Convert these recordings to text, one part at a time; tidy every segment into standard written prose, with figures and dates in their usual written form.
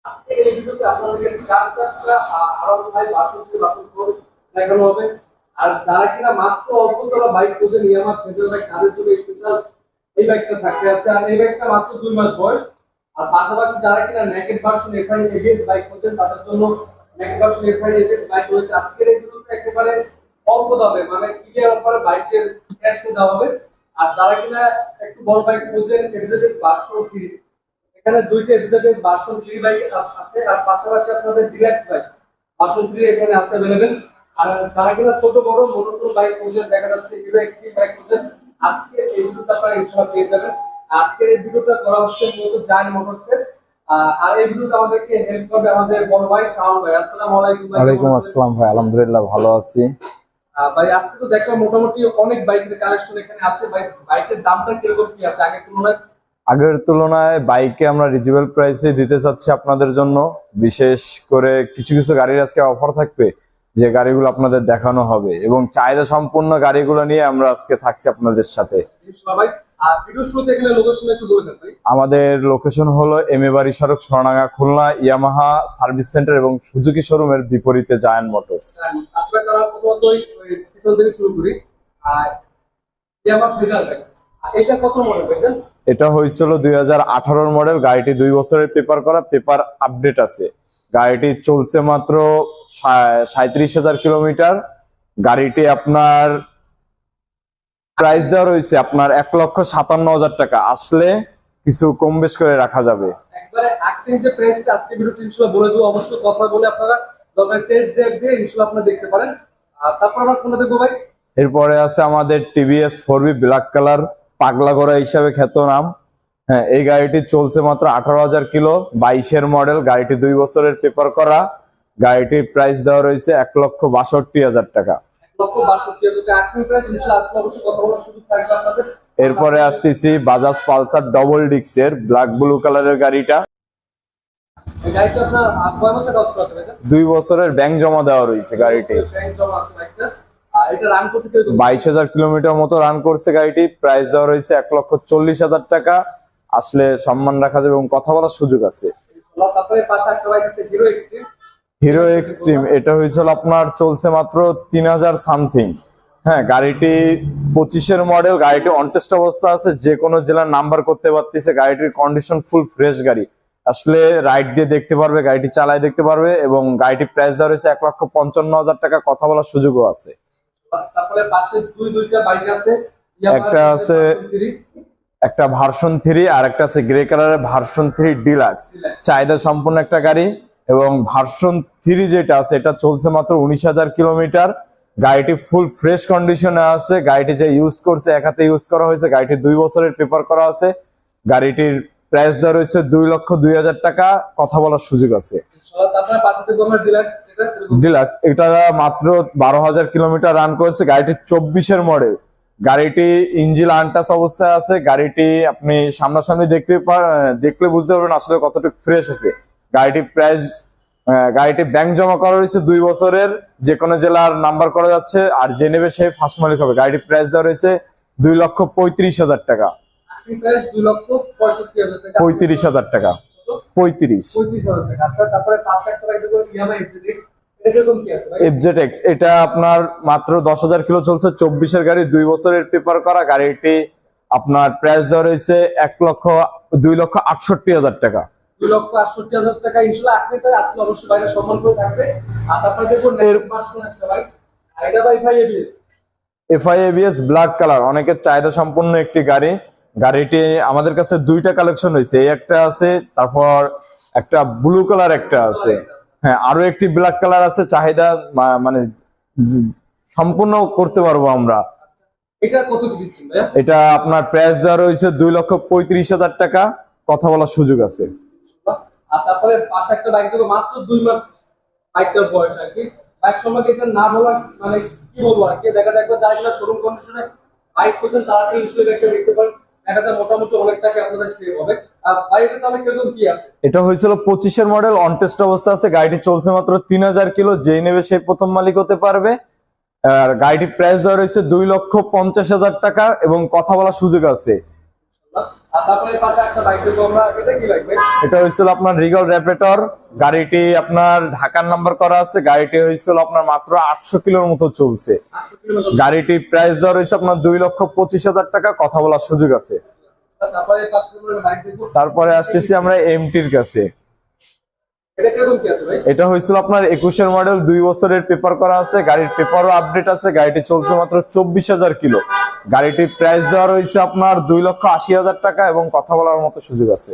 আজকে এই ভিডিওতে আপনাদেরকে চার চারটা আরো ভাই বাসন করে দেখানো হবে। আর যারা কিনা মাত্র অল্প চলা বাইক খুঁজে নিয়ে আমার ভেতরে ভাই তাদের জন্য স্পেশাল এই বাইকটা থাকতে যাচ্ছে। আর এই বাইকটা মাত্র 2 মাস বয়স। আর পাশাপাশি যারা কিনা naked version FI ABS bike খুঁজছেন তাদের জন্য naked version FI ABS bike রয়েছে। আজকের এই ভিডিওতে একেবারে অল্প দামে মানে ক্লিয়ার অফারে বাইকের ক্যাশ দেওয়া হবে। আর যারা কিনা একটু বড় বাইক খুঁজছেন এফজেড ভার্সন 3, এখানে দুইটা এফজেড ভার্সন 3 বাইক আছে। আর পাশাপাশি আপনাদের ডিলাক্স বাইক ভার্সন 3 এখানে আছে अवेलेबल। আর যারা কিনা ছোট বড় মোটর বাইক খুঁজছেন, দেখা যাচ্ছে হিরো এক্সট্রিম বাইক খুঁজছেন, আজকে এই ভিডিওটা আপনারা ইনশাআল্লাহ পেয়ে যাবেন। আজকের এই ভিডিওটা করা হচ্ছে মূলত জায়ান্ট মোটরসের। আর এই ভিডিওটা আমাদেরকে হেল্প করবে আমাদের বড় ভাই শাওন ভাই। আসসালামু আলাইকুম ভাই। ওয়ালাইকুম আসসালাম ভাই, আলহামদুলিল্লাহ ভালো আছি ভাই। আজকে তো দেখলাম মোটামুটি অনেক বাইকের কালেকশন এখানে আছে ভাই। বাইকের দামটা কিরকম কি আছে আগের তুলনায় বাইকে আমরা রিজনেবল প্রাইসে দিতে চাচ্ছি আপনাদের জন্য। বিশেষ করে কিছু কিছু গাড়ির আজকে অফার থাকবে, যে গাড়িগুলো আপনাদের দেখানো হবে এবং চাহিদা সম্পূর্ণ গাড়িগুলো নিয়ে আমরা আজকে থাকছি আপনাদের সাথে। সবাই ভিডিও শুরুতে গেলে লোকেশন একটু বলে দেন ভাই। আমাদের লোকেশন হলো এমএ বাড়ি সড়ক, Sonadanga, Khulna, Yamaha service centre এবং সুজুকি শোরুমের বিপরীতে জায়ান্ট মোটরস। আপনারা তারা প্রথমতই পিছন থেকে শুরু করি। আর ইয়ামাহা ফেজার ভাই, এটা কত মডেল ভাইজান? এটা হয়েছিল 2018 মডেল। গাড়িটি 2 বছরের পেপার করা, পেপার আপডেট আছে। গাড়িটি চলছে মাত্র 37,000 কিলোমিটার। গাড়িটি আপনার প্রাইস দেওয়া রয়েছে আপনার 1,57,000 টাকা। আসলে কিছু কম বেশ করে রাখা যাবে। একবারে এক্সচেঞ্জ যে প্রাইসটা আজকে ভিডিওতে ইনশাআল্লাহ বলে দেব। অবশ্যই কথা বলে আপনারা দরকার টেস্ট ড্রাইভ দিয়ে ইনশাআল্লাহ আপনারা দেখতে পারেন। আর তারপর আমরা কোনটা দেখবো ভাই? এরপরে আছে আমাদের টিভিএস 4বি ব্ল্যাক কালার, পাগলা ঘোড়া হিসাবে খ্যাত নাম। হ্যাঁ, এই গাড়িটি চলছে মাত্র 18,000 কিলো, 22-এর মডেল। গাড়িটি 2 বছরের পেপার করা। গাড়িটির প্রাইস দেওয়া রয়েছে 1,62,000 টাকা। 1,62,000 টাকা এক্সচেঞ্জ প্রাইস। ইনশাআল্লাহ আসলে অবশ্যই কথা বলার সুযোগ থাকবে আপনাদের। এরপরে আসতেছি বাজাজ পালসার ডবল ডিক্সের ব্ল্যাক ব্লু কালারের গাড়িটা। এই গাড়িটা আপনার কয় বছর কাজ করতে হবে? 2 বছরের ব্যাংক জমা দেওয়া রয়েছে গাড়িটি। ব্যাংক জমা আছে বাইকটা। আর এটা রান করতে কিরকম? 22,000 কিলোমিটার মতো রান করছে গাড়িটি। প্রাইস দেওয়া রয়েছে 1,40,000 টাকা। আসলে সম্মান রাখা যাবে এবং কথা বলার সুযোগ আছে। তারপরে পাশে একটা বাইক আছে হিরো এক্সট্রিম। হিরো এক্সট্রিম, এটা হয়েছিল আপনার চলছে মাত্র 3,000 সামথিং। হ্যাঁ, গাড়িটি 25-এর মডেল। গাড়িটি অন টেস্ট অবস্থা আছে, যে কোনো জেলার নাম্বার করতে পারতেছে। গাড়িটির কন্ডিশন ফুল ফ্রেশ গাড়ি। আসলে রাইড দিয়ে দেখতে পারবে, গাড়িটি চালায় দেখতে পারবে। এবং গাড়িটির প্রাইস দেওয়া রয়েছে 1,55,000 টাকা। কথা বলার সুযোগও আছে। তারপরে পাশে দুইটা বাইক আছে। একটা আছে একটা ভার্সন 3 আর একটা আছে গ্রে কালারের ভার্সন 3 ডিলাক্স। চাহিদা সম্পন্ন একটা গাড়ি। এবং ভার্সন 3 যেটা আছে এটা চলছে মাত্র 19,000 কিলোমিটার। গাড়িটি ফুল ফ্রেশ কন্ডিশনে আছে। গাড়িটি যে ইউজ করছে এক হাতে ইউজ করা হয়েছে। গাড়িটি 2 বছরের পেপার করা আছে। গাড়িটির প্রাইস দেওয়া রয়েছে 2,02,000 টাকা। কথা বলার সুযোগ আছে। ডিলাক্স, এটা মাত্র 12,000 কিলোমিটার রান করেছে। গাড়িটি 24-এর মডেল। গাড়িটি ইঞ্জিন আনটাচ অবস্থায় আছে। গাড়িটি আপনি সামনাসামনি দেখলে বুঝতে পারবেন আসলে কতটুকু ফ্রেশ আছে। গাড়িটি ব্যাংক জমা করা রয়েছে 2 বছরের। যে কোনো জেলার নাম্বার করা যাচ্ছে, আর যে নেবে সে ফার্স্ট মালিক হবে। গাড়িটির প্রাইস দেওয়া রয়েছে 2,35,000 টাকা। 35,000 টাকা। 35,000 টাকা। তারপরে পাশে একটা বাইক দেখো ইয়ামাহা এফজেড। এফজেড-এক্স, এটা আপনার মাত্র 10,000 কিলো চলছে। 24-এর গাড়ি, 2 বছরের পেপার করা। গাড়িটি আপনার প্রাইস দেওয়া রয়েছে 2,68,000 টাকা। 2,68,000 টাকা। ইনশাআল্লাহ আজকে আসলে অবশ্যই বাইরে সম্মান করে থাকবে। আর তারপরে দেখুন ভার্সন একটা বাইক, এটা ভাই এফআই এবিএস ব্ল্যাক কালার, অনেকের চাহিদা সম্পন্ন একটি গাড়ি। গাড়িটি আমাদের কাছে 2টা কালেকশন হয়েছে। এই একটা আছে, তারপর একটা ব্লু কালার একটা আছে। হ্যাঁ, আরো একটি ব্ল্যাক কালার আছে। চাহিদা মানে সম্পূর্ণ করতে পারবো আমরা। এটা কত কি দিচ্ছেন ভাই? এটা আপনার প্রাইস দেওয়া রয়েছে 2,35,000 টাকা। কথা বলার সুযোগ আছে। আর তারপরে পাশে একটা বাইক দেখো মাত্র 2 মাস বাইকটার বয়স আর কি। বাইক সম্পর্কে এটা না বলা মানে কি বলবো আর কি। দেখা যাক যারা কিনা শোরুম কন্ডিশনে বাইক করছেন তারা সেই হিসেবে একটা দেখতে পারেন। দেখা যায় মোটামুটি অনেক টাকা আপনাদের সেভ হবে। আর বাইকটা তাহলে কিরকম কি আছে? এটা হয়েছিল 25-এর মডেল, অন টেস্ট অবস্থা আছে। গাড়িটি চলছে মাত্র 3,000 কিলো। যেই নেবে সেই প্রথম মালিক হতে পারবে। আর গাড়িটির প্রাইস দেওয়া রয়েছে 2,50,000 টাকা এবং কথা বলার সুযোগ আছে। আর তারপরে পাশে একটা বাইক দেখবো আমরা, এটা কি বাইক ভাই? এটা হয়েছিল আপনার রিগল র্যাপিটর। গাড়িটি আপনার ঢাকার নাম্বার করা আছে। গাড়িটি হয়েছিল আপনার মাত্র 800 কিলোর মতো চলছে। 800 কিলোমিটার। গাড়িটি প্রাইস দেওয়া রয়েছে আপনার 2,25,000 টাকা, কথা বলার সুযোগ আছে। তারপরে পাশে আমরা বাইক দেখবো, তারপরে আসতেছি আমরা এমটির কাছে। এটা কিরকম কি আছে ভাই? এটা হয়েছিল আপনার 21-এর মডেল, 2 বছরের পেপার করা আছে। গাড়ির পেপারও আপডেট আছে। গাড়িটি চলছে মাত্র 24,000 কিলো। গাড়িটির প্রাইস দেওয়া রয়েছে আপনার 2,80,000 টাকা এবং কথা বলার মতো সুযোগ আছে।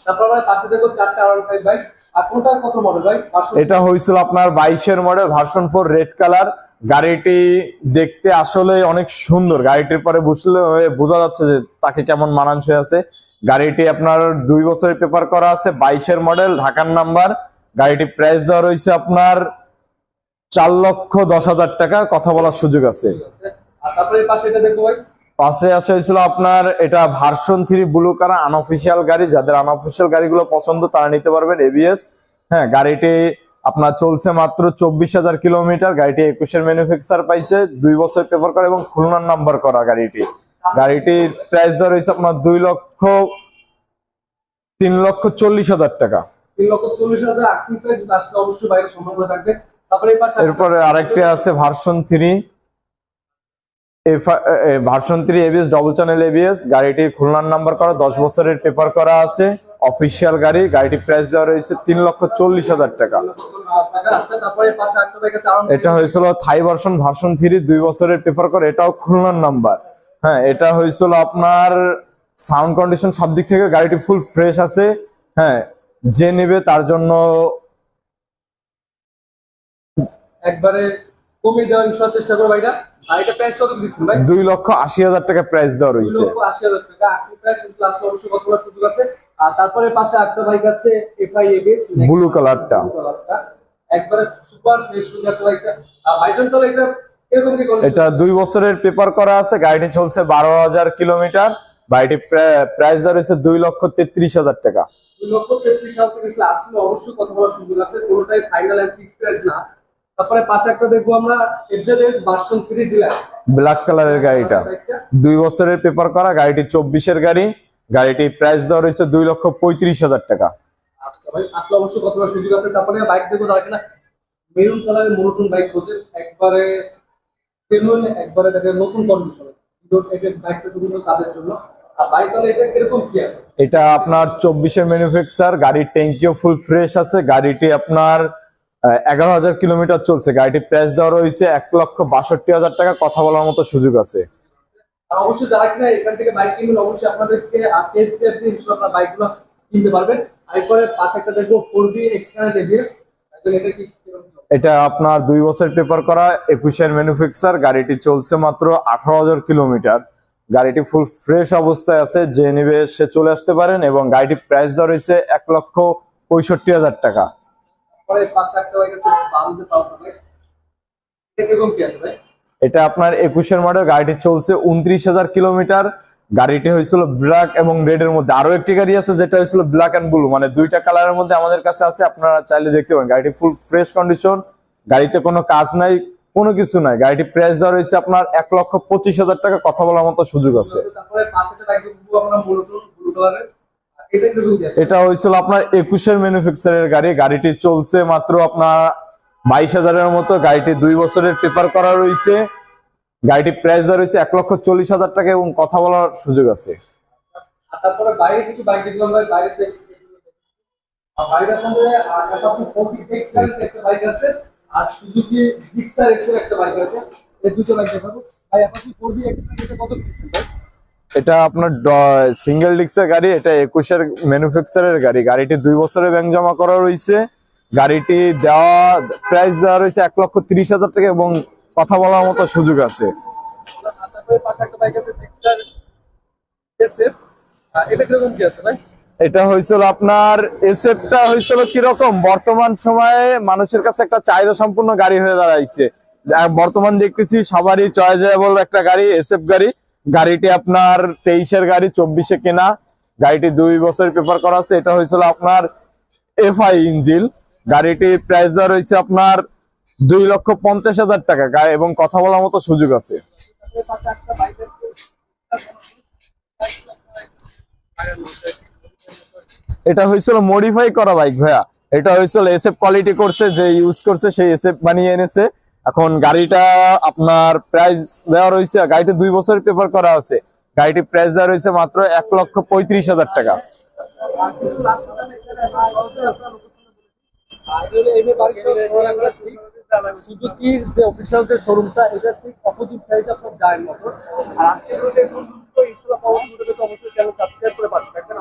তারপর আমরা পাশে দেখবো 4টা R15 বাইক। আর কোনটা কত মডেল ভাই? এটা হয়েছিল আপনার 22-এর মডেল, ভার্সন 4, রেড কালার। গাড়িটি দেখতে আসলে অনেক সুন্দর। গাড়িটির পরে বসলে বোঝা যাচ্ছে যে তাকে কেমন মানানসই আছে। গাড়িটি আপনার 2 বছরের পেপার করা আছে, 22-এর মডেল, ঢাকার নাম্বার। গাড়িটি প্রাইস দেওয়া রয়েছে আপনার 4,10,000 টাকা, কথা বলার সুযোগ আছে। আর তারপরে পাশে এটা দেখবো ভাই, পাশে আসা হয়েছিল আপনার এটা ভার্সন 3 ব্লু কালার, আনঅফিসিয়াল গাড়ি। যাদের আনঅফিসিয়াল গাড়িগুলো পছন্দ তারা নিতে পারবেন, এবিএস। হ্যাঁ, গাড়িটি আপনার চলছে মাত্র 24,000 কিলোমিটার। গাড়িটি 21-এর ম্যানুফ্যাকচার পাইছে, 2 বছর পেপার করা এবং খুলনার নাম্বার করা গাড়িটি। গাড়িটির প্রাইস দেওয়া রয়েছে আপনার 3,40,000 টাকা। 3,40,000 আর্থিং প্রাইস। আসলে অবশ্যই বাইরে সম্মান থাকবে। তারপরে এই পাশে এরপরে আরেকটি আছে version 3 version 3 ABS, double channel ABS. গাড়িটি খুলনার নাম্বার করা, 10 বছরের পেপার করা আছে, অফিসিয়াল গাড়ি। গাড়িটি প্রাইস দেওয়া রয়েছে 3,40,000 টাকা। 3,40,000 টাকা। আচ্ছা, তারপরে পাশে একটা বাইক আছে R15। এটা হয়েছিল থাই ভার্সন, ভার্সন 3, 2 বছরের পেপার করে, এটাও খুলনার নাম্বার। হ্যাঁ, এটা হয়েছিল আপনার সাউন্ড কন্ডিশন সব দিক থেকে গাড়িটি ফুল ফ্রেশ আছে। হ্যাঁ, যে নেবে তার জন্য একবারে কমিয়ে দেওয়ার ইনশাআল্লাহ চেষ্টা করবো ভাইটা। আর এটা প্রাইস কত দিচ্ছেন ভাই? 2,80,000 টাকা প্রাইস দেওয়া রয়েছে। 2,80,000 টাকা আর্থিং প্রাইস। কিন্তু আসলে অবশ্যই কথা বলার সুযোগ আছে। আর তারপরে পাশে একটা বাইক আছে এফআই এবিএস, ব্লু কালারটা। একবারে সুপার ফ্রেশ লুক আছে বাইকটা। আর ভাইজান তাহলে এটা কিরকম কি কন্ডিশন? এটা 2 বছরের পেপার করা আছে। গাড়িটি চলছে 12,000 কিলোমিটার। গাড়িটি প্রাইস দেওয়া রয়েছে 2,33,000 টাকা। 2,33,000 টাকা। আসলে অবশ্যই কথা বলার সুযোগ আছে, কোনোটাই ফাইনাল এন্ড ফিক্সড প্রাইস না। তারপরে পাশে একটা দেখবো আমরা এফজেডএস ভার্সন 3 ডিলাক্স, ব্ল্যাক কালারের গাড়িটা 2 বছরের পেপার করা। গাড়িটি 24-এর গাড়ি। গাড়িটি প্রাইস দেওয়া রয়েছে 2,35,000 টাকা। আচ্ছা ভাই, আসলে অবশ্যই কথা বলার সুযোগ আছে। তারপরে বাইক দেখবো যারা কিনা মেরুন কালারের মনোটন বাইক খোঁজে, একবারে জেনুইন, একবারে দেখে নতুন কন্ডিশন, কিন্তু এই বাইকটা শুধু তাদের জন্য। আর বাইক তাহলে এটা কিরকম কি আছে? এটা আপনার 24-এর ম্যানুফ্যাকচার। গাড়ির ট্যাঙ্কিও ফুল ফ্রেশ আছে। গাড়িটি আপনার 11,000 কিলোমিটার চলছে। গাড়িটি প্রাইস দেওয়া রয়েছে 1,62,000 টাকা, কথা বলার মতো সুযোগ আছে। আর অবশ্যই যারা কিনা এখান থেকে বাইক কিনবেন অবশ্যই আপনাদেরকে টেস্ট ড্রাইভ দিয়ে ইনশাআল্লাহ বাইকগুলো কিনতে পারবেন। আর এরপরে পাশে একটা দেখবো 4B এক্সকানেট এবিএস। এটা কি কিরকম? এটা আপনার 2 বছর পেপার করা, 21-এর ম্যানুফ্যাকচার। গাড়িটি চলছে মাত্র 18,000 কিলোমিটার। গাড়িটি ফুল ফ্রেশ অবস্থায় আছে, যে নেবে সে চলে আসতে পারেন। এবং গাড়িটি প্রাইস দেওয়া রয়েছে 1,65,000 টাকা। পরে পাশে একটা বাইক আছে বালুতে পালসার বাইক। এটা কিরকম কি আছে ভাই? এটা আপনার 21-এর মডেল। গাড়িটি চলছে 29,000 কিলোমিটার। গাড়িটি হয়েছিল ব্ল্যাক এবং রেড এর মধ্যে। আরো একটি গাড়ি আছে যেটা হয়েছিল ব্ল্যাক এন্ড ব্লু, মানে 2টা কালারের মধ্যে আমাদের কাছে আছে। আপনারা চাইলে দেখতে পারেন। গাড়িটি ফুল ফ্রেশ কন্ডিশন, গাড়িতে কোনো কাজ নাই, কোনো কিছু নাই। গাড়িটি প্রাইস দেওয়া রয়েছে আপনার 1,25,000 টাকা, কথা বলার মতো সুযোগ আছে। তারপরে পাশে একটা বাইক দেখবো আমরা মনোটন ব্লু কালারের। এটা কিরকম কি আছে? এটা হয়েছিল আপনার 21-এর ম্যানুফ্যাকচারের গাড়ি। গাড়িটি চলছে মাত্র আপনার 22,000-এর মতো। গাড়িটি 2 বছরের পেপার করা রয়েছে। গাড়িটি প্রাইস দেওয়া রয়েছে 1,40,000 টাকা এবং কথা বলার সুযোগ আছে। আর তারপরে বাইরে কিছু বাইক দেখলাম ভাই, বাইরে আর বাইরের মধ্যে একটা 40 এক্সকারেন্ট একটা বাইক আছে, আর সুজুকি জিক্সার এক্সের একটা বাইক আছে। এই দুটো বাইক দেখাবো ভাই। আপনি 40 এক্সকারেন্ট এটা কত দিচ্ছেন ভাই? এটা আপনার সিঙ্গেল ডিস্কের গাড়ি। এটা 21-এর ম্যানুফ্যাকচারের গাড়ি। গাড়িটি 2 বছরের ব্যাংক জমা করা রয়েছে। গাড়িটি প্রাইস দেওয়া রয়েছে 1,30,000 টাকা এবং কথা বলার মতো সুযোগ আছে। আর তারপরে পাশে একটা বাইক আছে জিক্সার এসএফ। এটা কিরকম কি আছে ভাই? এটা হয়েছিল আপনার এসএফটা হয়েছিল কিরকম, বর্তমান সময়ে মানুষের কাছে একটা চাহিদা সম্পূর্ণ গাড়ি হয়ে দাঁড়াইছে। বর্তমান দেখতেছি সবারই চয়েজেবল একটা গাড়ি, এসএফ গাড়ি। গাড়িটি আপনার 23-এর গাড়ি, 24-এ কেনা। গাড়িটি 2 বছর পেপার করা আছে। এটা হয়েছিল আপনার এফআই ইঞ্জিন। গাড়িটি প্রাইস দেওয়া রয়েছে আপনার 2,50,000 টাকা, এবং কথা বলার মতো সুযোগ আছে। তারপরে পাশে একটা বাইক আছে। এটা কিরকম কি আছে ভাই? এটা 2 বছরের পেপার করা আছে, 21-এর মডেল। 2 বছরের পেপার করা আছে। আর এটা কিরকম কি আছে? এটা হয়েছিল আপনার 21-এর ম্যানুফ্যাকচারের গাড়ি। গাড়িটি 2 বছরের পেপার করা আছে। গাড়িটি প্রাইস দেওয়া রয়েছে আপনার 2,50,000 টাকা এবং কথা বলার মতো সুযোগ আছে। এটা হয়েছিল মডিফাই করা বাইক ভাইয়া। এটা হয়েছিল এসএফ কোয়ালিটি করছে, যে ইউজ করছে সেই এসএফ বানিয়ে এনেছে। এখন গাড়িটা আপনার প্রাইস দেওয়া রয়েছে, গাড়িটা 2 বছরের পেপার করা আছে। গাড়িটির প্রাইস দেওয়া রয়েছে মাত্র 1,35,000 টাকা। আর কিছু last কথা আমি এখানে সরাসরি আপনার location এ বলি। সুজুকির যে অফিসিয়াল যে শোরুমটা, এটা ঠিক অপোজিট সাইডে আপনার জায়েন্ট মোটর। আর আজকে যদি অবশ্যই চ্যানেল সাবস্ক্রাইব করে পাঠাবেন।